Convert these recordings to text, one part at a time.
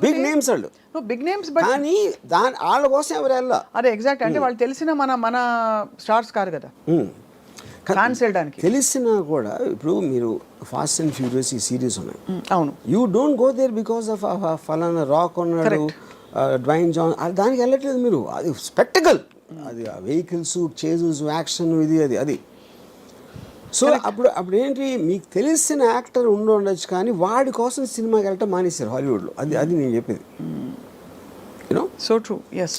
Big names వాళ్ళు, big names, but కానీ వాళ్ళ కోసం ఎవరు వెళ్ళా. అదే ఎగ్జాక్ట్, అంటే వాళ్ళు తెలిసిన మన స్టార్స్ కాదు కదా ఫ్యాన్స్ వెళ్ళడానికి. తెలిసినా కూడా ఇప్పుడు మీరు ఫాస్ట్ అండ్ ఫ్యూరియస్ ఈ సిరీస్ ఉన్నాయి, అవును, you don't go there because of ఫలానా రాక్ ఉన్నాడు, డ్వైన్ జాన్, దానికి వెళ్ళట్లేదు మీరు. అది స్పెక్టకల్, అది వెహికల్స్, చేజెస్, యాక్షన్, ఇది అది. సో అప్పుడు ఏంటి, మీకు తెలిసిన యాక్టర్ ఉండొచ్చు కానీ వాడి కోసం సినిమాకి వెళ్ళటం మానేశారు హాలీవుడ్లో. అది నేను చెప్పేది. You know, so true, yes.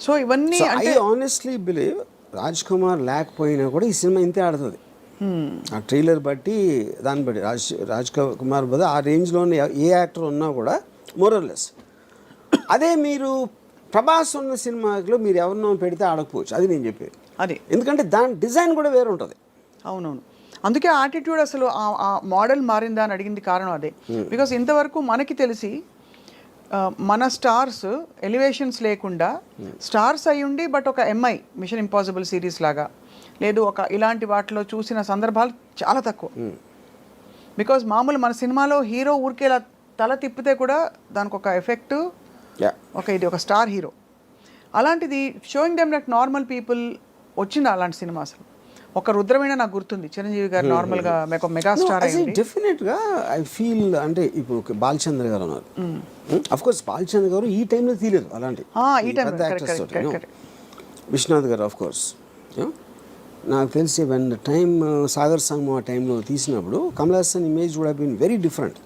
So ఇవన్నీ I honestly believe Raj Kumar లేకపోయినా కూడా ఈ సినిమా ఇంతే ఆడుతుంది. ఆ ట్రైలర్ బట్టి, దాన్ని బట్టి రాజ్ కుమార్ బదులు ఆ రేంజ్లోనే ఏ యాక్టర్ ఉన్నా కూడా మోరల్లెస్. అదే మీరు ప్రభాస్ ఉన్న సినిమాలో మీరు ఎవరినో పెడితే ఆడకపోవచ్చు, అది నేను చెప్పేది. అది ఎందుకంటే దాని డిజైన్ కూడా వేరే ఉంటుంది. అవునవును, అందుకే ఆటిట్యూడ్ అసలు ఆ మోడల్ మారిందా అని అడిగింది కారణం అదే. బికాస్ ఇంతవరకు మనకి తెలిసి మన స్టార్స్ ఎలివేషన్స్ లేకుండా స్టార్స్ అయి ఉండి బట్ ఒక ఎంఐ మిషన్ ఇంపాసిబుల్ సిరీస్ లాగా లేదు ఒక ఇలాంటి వాటిలో చూసిన సందర్భాలు చాలా తక్కువ. బికాజ్ మామూలు మన సినిమాలో హీరో ఊరికే ఇలా తల తిప్పితే కూడా దానికి ఒక ఎఫెక్ట్, ఇది ఒక స్టార్ హీరో. అలాంటిది showing them like normal people వచ్చింది అలాంటి సినిమా. అసలు ఒక రుద్రమైన నాకు గుర్తుంది, చిరంజీవి గారు నార్మల్గా మెగా స్టార్ అయ్యింది. డెఫినెట్గా ఐ ఫీల్, అంటే ఇప్పుడు బాలచంద్ర గారు ఉన్నారు, అఫ్ కోర్స్ బాలచంద్ర గారు ఈ టైంలో తీయలేదు అలాంటి విశ్వనాథ్ గారు, ఆఫ్ కోర్స్. నాకు తెలిసి వెన్ టైమ్ సాగర్ సంగమం ఆ టైంలో తీసినప్పుడు Kamal Haasan image would have been very different.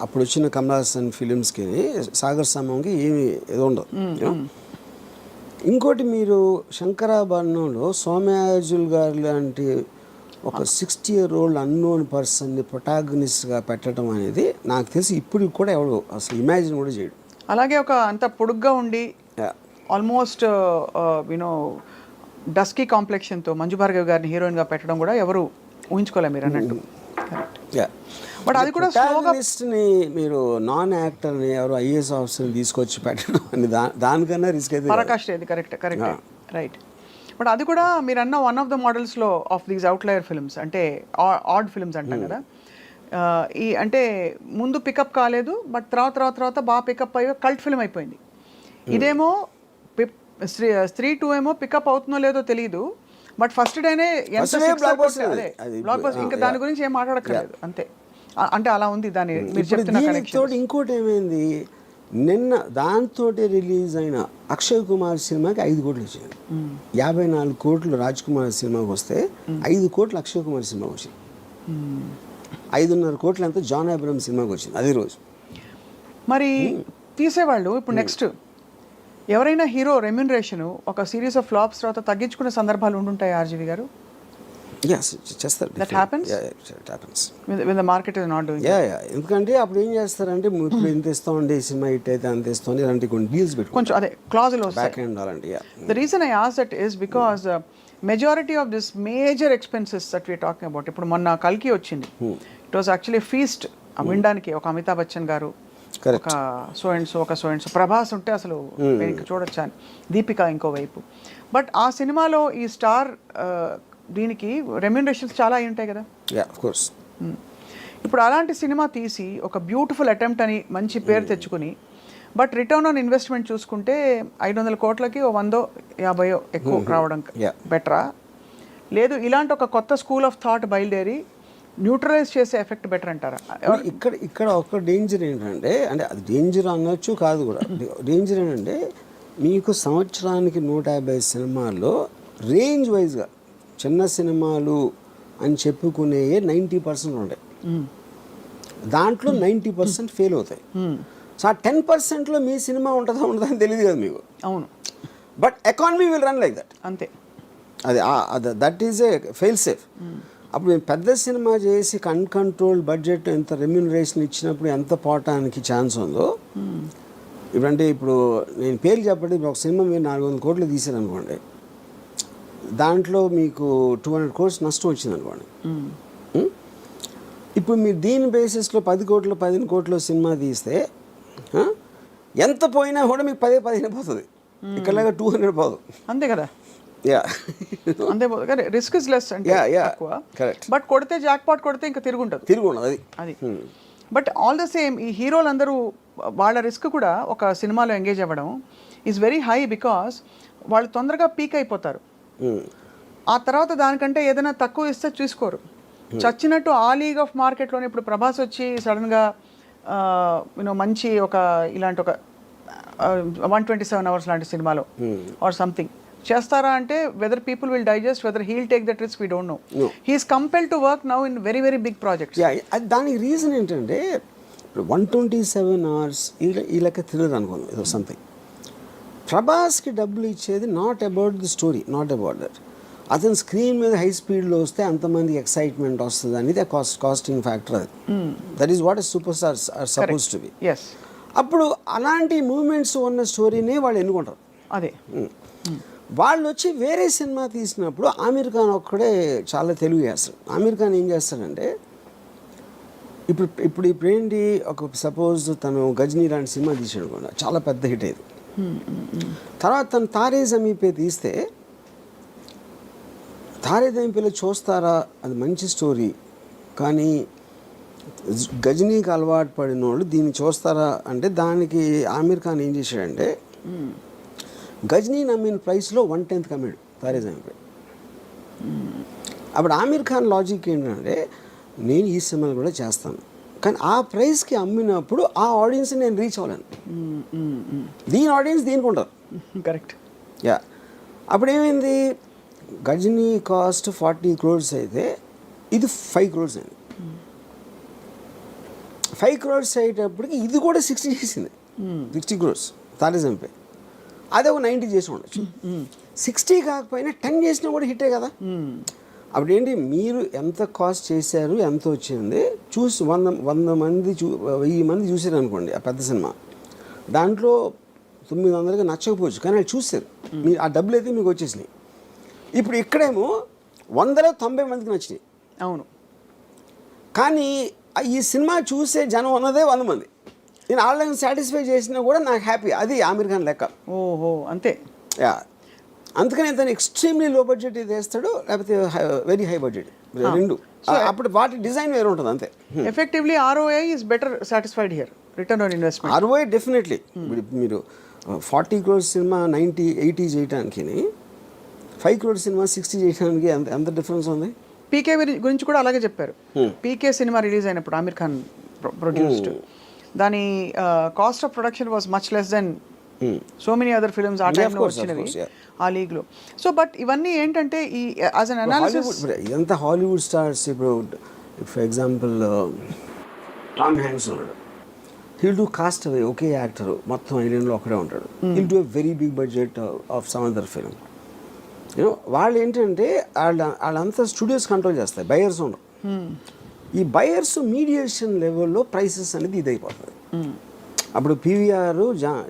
అప్పుడు వచ్చిన కమల్ హాసన్ ఫిలిమ్స్కి సాగర్ సంగమంకి ఏమి ఏదో ఉండదు. ఇంకోటి, మీరు శంకరాభరణంలో సోమయాజుల్ గారు లాంటి ఒక 60-year-old అన్నోన్ పర్సన్ని ప్రొటాగనిస్ట్గా పెట్టడం అనేది నాకు తెలిసి ఇప్పుడు కూడా ఎవడు అసలు ఇమాజిన్ కూడా చేయడు. అలాగే ఒక అంత పొడుగ్గా ఉండి ఆల్మోస్ట్ యూనో డస్కీ కాంప్లెక్షన్తో మంజు భార్గవి గారిని హీరోయిన్గా పెట్టడం కూడా ఎవరు ఊహించుకోలే మీరు అన్నట్టు. బట్ అది కూడా ప్రొటాగనిస్ట్ని మీరు నాన్ యాక్టర్ని ఎవరు ఐఏఎస్ ఆఫీసర్ని తీసుకొచ్చి పెట్టడం అని దానికన్నా రిస్క్ అయితే పరాకాష్ట. ఇది కరెక్ట్ రైట్. బట్ అది కూడా మీరు అన్న వన్ ఆఫ్ ద మోడల్స్లో ఆఫ్ దీస్ అవుట్లయర్ ఫిల్మ్స్, అంటే ఆడ్ ఫిల్మ్స్ అంటాం కదా, ఈ అంటే ముందు పికప్ కాలేదు బట్ తర్వాత బాగా పికప్ అయ్యి కల్ట్ ఫిల్మ్ అయిపోయింది. ఇదేమో స్త్రీ 2 ఏమో పికప్ అవుతుందో లేదో తెలియదు బట్ ఫస్ట్ డేనే బ్లాక్ బస్టర్, ఇంకా దాని గురించి ఏం మాట్లాడక్కర్లేదు అంతే. అంటే అలా ఉంది దాని మీరు చెప్తున్న కనెక్షన్. ఇంకోటి ఏమైంది, నిన్న దాంతో రిలీజ్ అయిన అక్షయ్ కుమార్ సినిమాకి 5 కోట్లు వచ్చింది. 54 కోట్లు రాజ్ కుమార్ సినిమాకి వస్తే 5 కోట్లు అక్షయ్ కుమార్ సినిమాకి వచ్చింది. 5.5 కోట్లు అంతా జాన్ అబ్రహం సినిమాకి వచ్చింది అదే రోజు. మరి తీసేవాళ్ళు ఇప్పుడు నెక్స్ట్ ఎవరైనా హీరో రెమ్యూనరేషన్ ఒక సిరీస్ ఆఫ్ ఫ్లాప్స్ తర్వాత తగ్గించుకునే సందర్భాలు ఉండుంటాయి ఆర్జీవి గారు? చేస్తారు. That happens? Yeah, it happens. When the market is not doing it. ఎందుకంటే అప్పుడు ఏం చేస్తారంటే ఇప్పుడు ఇంత ఇస్తామండి సినిమా హిట్ అయితే అంత ఇస్తామని ఇలాంటి కొన్ని డీల్స్ పెట్టుకుంటారు, కొంచెం అదే క్లాజులు బ్యాక్ ఎండ్ అలాంటి. The reason I ask that is because majority of this major expenses that we are talking about, ఇప్పుడు మొన్న కల్కి వచ్చింది, ఇట్ వాజ్ యాక్చువల్లీ ఫీస్ట్. వినడానికి ఒక అమితాబ్ బచ్చన్ గారు, ఒక సో అండ్ సో ప్రభాస్ ఉంటే అసలు చూడొచ్చా అని, దీపిక ఇంకోవైపు. బట్ ఆ సినిమాలో ఈ స్టార్ దీనికి రెమ్యూనరేషన్స్ చాలా అయి ఉంటాయి కదా. ఇప్పుడు అలాంటి సినిమా తీసి ఒక బ్యూటిఫుల్ అటెంప్ట్ అని మంచి పేరు తెచ్చుకుని బట్ రిటర్న్ ఆన్ ఇన్వెస్ట్మెంట్ చూసుకుంటే 500 కోట్లకి 100-50 ఎక్కువ రావడం బెటరా, లేదు ఇలాంటి ఒక కొత్త స్కూల్ ఆఫ్ థాట్ బయలుదేరి న్యూట్రలైజ్ చేసే ఎఫెక్ట్ బెటర్ అంటారా? ఇక్కడ ఒక డేంజర్ ఏంటంటే, అంటే అది డేంజర్ అనొచ్చు కాదు కూడా, డేంజర్ ఏంటంటే మీకు సంవత్సరానికి 150 సినిమాల్లో రేంజ్ వైజ్గా చిన్న సినిమాలు అని చెప్పుకునే 90% ఉంటాయి, దాంట్లో 90% ఫెయిల్ అవుతాయి. సో ఆ 10%లో మీ సినిమా ఉంటుందా అని తెలియదు కదా మీకు. అవును, but economy will run like that అంతే. అది that is a fail safe. అప్పుడు మేము పెద్ద సినిమా చేసి అన్కంట్రోల్ బడ్జెట్ ఎంత రెమ్యూనరేషన్ ఇచ్చినప్పుడు ఎంత పోవటానికి ఛాన్స్ ఉందో. ఇప్పుడంటే ఇప్పుడు నేను పేరు చెప్పండి, ఒక సినిమా మీరు 400 కోట్లు తీసారనుకోండి, దాంట్లో మీకు 200 crores నష్టం వచ్చింది అనుకోండి. ఇప్పుడు మీరు దీని బేసిస్లో 10 కోట్లు 15 కోట్లు సినిమా తీస్తే ఎంత పోయినా కూడా మీకు 10-15 పోతుంది, ఇక్కడలాగా 200 పోదు. అంతే కదా. అంతే, రిస్క్ ఇస్ లెస్ అంటే బట్ కొడితే జాక్ పాట్ కొడితే ఇంకా తిరుగుంటుంది అది. బట్ ఆల్ ద సేమ్ ఈ హీరోలందరూ వాళ్ళ రిస్క్ కూడా ఒక సినిమాలో ఎంగేజ్ అవ్వడం ఈజ్ వెరీ హై బికాస్ వాళ్ళు తొందరగా పీక్ అయిపోతారు. ఆ తర్వాత దానికంటే ఏదైనా తక్కువ ఇస్తే చూసుకోరు. చచ్చినట్టు ఆ లీగ్ ఆఫ్ మార్కెట్లోనే ఇప్పుడు ప్రభాస్ వచ్చి సడన్గా మంచి ఒక ఇలాంటి ఒక 127 hours లాంటి సినిమాలో ఆర్ సంథింగ్ చేస్తారా అంటే whether people will digest, whether he'll take that risk we don't know. He's compelled to work now in very very big projects. దానికి రీజన్ ఏంటంటే 127 hours ఈ లెక్క థ్రిల్లర్ అనుకోండి ఏదో సంథింగ్. ప్రభాస్కి డబ్బులు ఇచ్చేది not about the story, not about that. అతను స్క్రీన్ మీద హై స్పీడ్లో వస్తే అంతమందికి ఎక్సైట్మెంట్ వస్తుంది అనేది కాస్టింగ్ ఫ్యాక్టర్. అది that is what super stars are suppose to be. అప్పుడు అలాంటి మూమెంట్స్ ఉన్న స్టోరీనే వాళ్ళు ఎన్నుకుంటారు. అదే వాళ్ళు వచ్చి వేరే సినిమా తీసినప్పుడు ఆమీర్ ఖాన్ ఒక్కడే చాలా తెలుగు చేస్తాడు. ఆమీర్ ఖాన్ ఏం చేస్తాడంటే ఇప్పుడు ఏంటి, ఒక సపోజ్ తను గజనీ లాంటి సినిమా తీసాడు కూడా చాలా పెద్ద హిట్ అయ్యేది. తర్వాత తను తారే జమీన్ పే తీస్తే తారే జమీన్ పేలో చూస్తారా అది మంచి స్టోరీ, కానీ గజనీకి అలవాటు పడిన వాళ్ళు దీన్ని చూస్తారా అంటే దానికి ఆమీర్ ఖాన్ ఏం చేశాడంటే గజనీ నమ్మిన ప్రైస్లో 1/10 కమ్మాడు తారే జమీన్ పే. అప్పుడు ఆమీర్ ఖాన్ లాజిక్ ఏంటంటే నేను ఈ సినిమాలు కూడా చేస్తాను, కానీ ఆ ప్రైస్కి అమ్మినప్పుడు ఆ ఆడియన్స్ నేను రీచ్ అవ్వలేను. దీని ఆడియన్స్ దీనికి ఉండదు. కరెక్ట్. యా, అప్పుడు ఏమైంది, గజనీ కాస్ట్ 40 crores అయితే ఇది 5 crores అయింది. 5 crores అయ్యేటప్పటికి ఇది కూడా 60 చేసింది. 60 crores తారే జమీన్ పే. అదే ఒక 90 చేసి ఉండొచ్చు. 60 కాకపోయినా 10 చేసినా కూడా హిట్టే కదా. అప్పుడు ఏంటి, మీరు ఎంత కాస్ట్ చేశారు, ఎంత వచ్చింది చూసి 100 మంది 1000 మంది చూసారు అనుకోండి ఆ పెద్ద సినిమా, దాంట్లో 900కి నచ్చకపోవచ్చు, కానీ వాళ్ళు చూసారు, మీరు ఆ డబ్బులు అయితే మీకు వచ్చేసినాయి. ఇప్పుడు ఇక్కడేమో 100లో 90 మందికి నచ్చినాయి. అవును, కానీ ఈ సినిమా చూసే జనం ఉన్నదే 100 మంది. నేను వాళ్ళని సాటిస్ఫై చేసినా కూడా నాకు హ్యాపీ. అది ఆమీర్ ఖాన్ లెక్క. ఓహో, అంతే. యా, అందుకని తను ఎక్స్ట్రీమ్లీ లో బడ్జెట్ ఇది వేస్తాడు, లేకపోతే వెరీ హై బడ్జెట్, రెండు. అప్పుడు వాటి డిజైన్ వేరే ఉంటుంది అంతే. Effectively ROI is better satisfied here, return on investment. ROI definitely. మీరు 40 crores సినిమా 90-80 చేయడానికి, 5 crores సినిమా 60 చేయడానికి ఎంత డిఫరెన్స్ ఉంది. పీకే గురించి కూడా అలాగే చెప్పారు. పీకే సినిమా రిలీజ్ అయినప్పుడు ఆమీర్ ఖాన్ ప్రొడ్యూస్డ్, దాని cost of production was much less than so many other films ఆ టైంలో వచ్చినవి ఆ లీగ్లో. సో బట్ ఇవన్నీ ఏంటంటే ఈ యాజ్ అన్ అనాలిసిస్ ఇదంతా హాలీవుడ్ స్టార్స్. ఇప్పుడు ఫర్ ఎగ్జాంపుల్ టామ్ హ్యాంక్స్ ఉన్నాడు, హీల్ డూ కాస్ట్ అవే, ఒకే యాక్టర్ మొత్తం ఐలాండ్లో ఒకడే ఉంటాడు. He'll do a very big budget of some other film. వాళ్ళు ఏంటంటే వాళ్ళంతా స్టూడియోస్ కంట్రోల్ చేస్తాయి, బయర్స్ ఉండవు. ఈ బయర్స్ మీడియేషన్ లెవెల్లో ప్రైసెస్ అనేది ఇది అయిపోతుంది. అప్పుడు PVR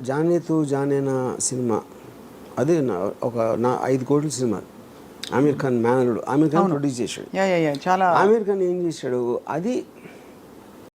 జానేతు జానేనా సినిమా, అదే ఒక 5 కోట్ల సినిమా, ఆమీర్ ఖాన్ మేనలుడు, ఆమీర్ ఖాన్ ప్రొడ్యూస్ చేశాడు. చాలా ఆమీర్ ఖాన్ ఏం చేశాడు, అది